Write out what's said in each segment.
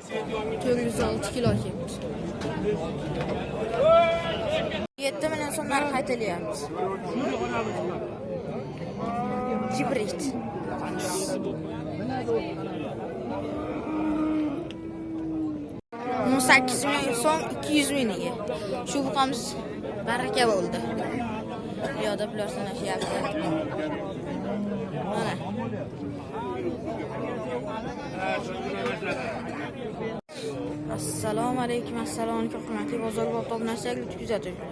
406 kilo kelibdi. 7 million so'mdan qaytalyapmiz. Hibrid. 18 million so'm 200 mingga. Shu buqamiz baraka bo'ldi. Yo'da pullar sanashyapti. Mana. Assalomu alaykum, hurmatli bozor va to'g'nashlar kuzatuvchilar.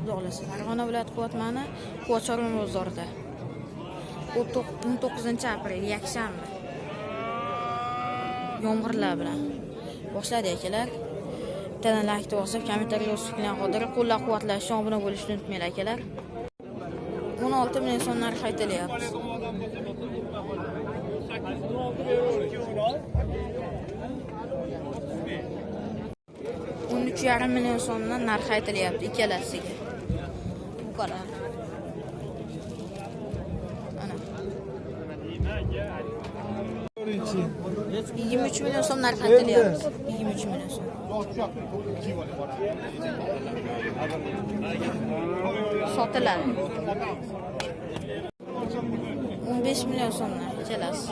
Xudoolasa Farg'ona viloyati Quvat tumani Quvat bozorida 19-aprel yakshanba yomg'irlar bilan boshladi akalar. Bittadan like bosib, kommentarga yozib qo'ying. Qo'llab-quvvatlashni, obuna bo'lishni unutmanglar akalar. 16 million so'm narx aytilyapti. 13,5 million so'mdan narx aytilyapti ikkalasiga. Bu qara. Ana. 23 million so'm narx aytilyapti. 23 million so'm. Sotiladi. 15 million so'mdan ikkalasi.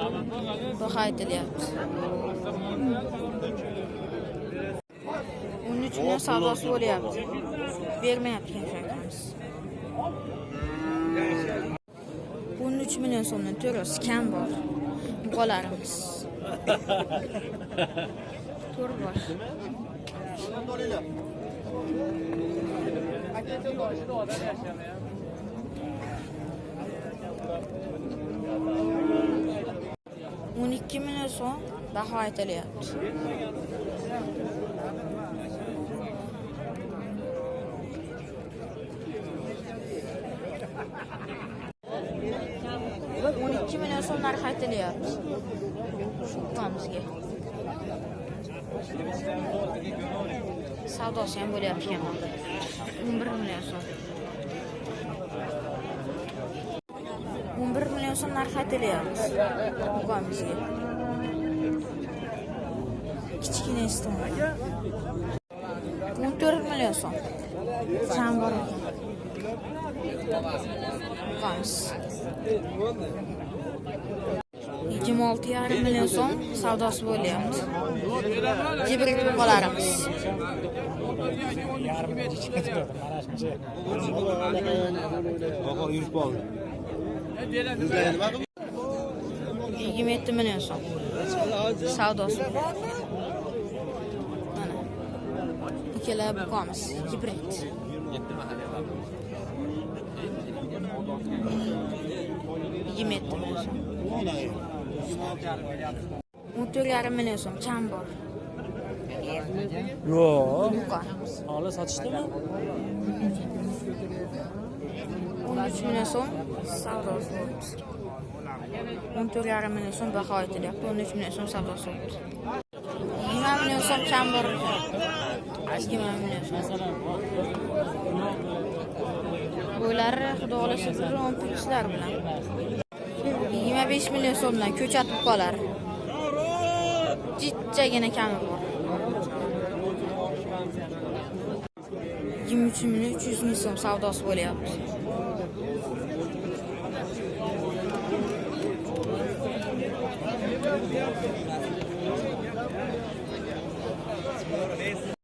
Baho aytilyapti. 13 million savdosi bo'lyapti. Bermayapti shakamiz. 13 million so'mdan to'ros kam bor. Buqalarimiz. To'r bor. $12 million so'm baho aytilyapti. 12 million so'm narx aytilyapti. Shu qamizga. Savdosi ham bo'lyapti ekan. 11 million so'm. 11 million so'm narx aytilyapti. Bu qamizga. Kichkina iston. 14 million so'm. Ham bor ekan. Qamiz. 26,5 million so'm savdosi bo'lyapti. Hibrid buqalarimiz. Yurib qoldi. 27 million so'm savdosi. Mana. Ikkala buqamiz hibrid. 27 million so'm. 14,5 million so'm kam bor. Yo'q. Buqa. Hali sotishdimi? 13 million so'm savdosi bo'ldi. 14,5 million so'm baho aytilyapti. 13 million so'm savdosi bo'ldi. 20 million so'm kam bor. 20 million so'm. Bo'ylari xudo xolasa biron pullar bilan. 25 million so'mdan ko'chat buqalar. Jichchagina kami bor. 23 million 300 ming so'm savdosi bo'lyapti.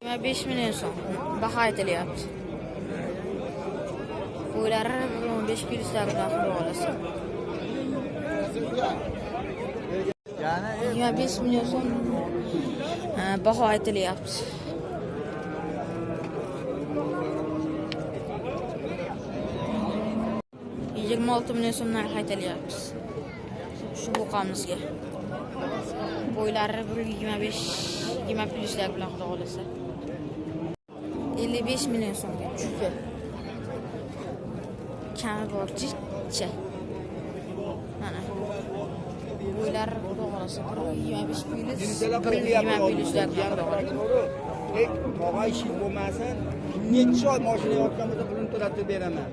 25 million so'm baho aytilyapti. Bo'ylari 15 kilolar bilan xudo xolasa. 25 million so'm baho aytilyapti. 26 million so'm narx aytilyapti. Shu buqamizga. Bo'ylari 125 plyuslar bilan xudo xolasa. 55 million so'mga chuka. Kami bor jichcha. Mana. Bo'ylari xudo xolasa 125 plyuslar bilan xudo xolasa. Tog'ay ish bo'lmasin, necha oy mashina yotganimda pulini to'latib beraman.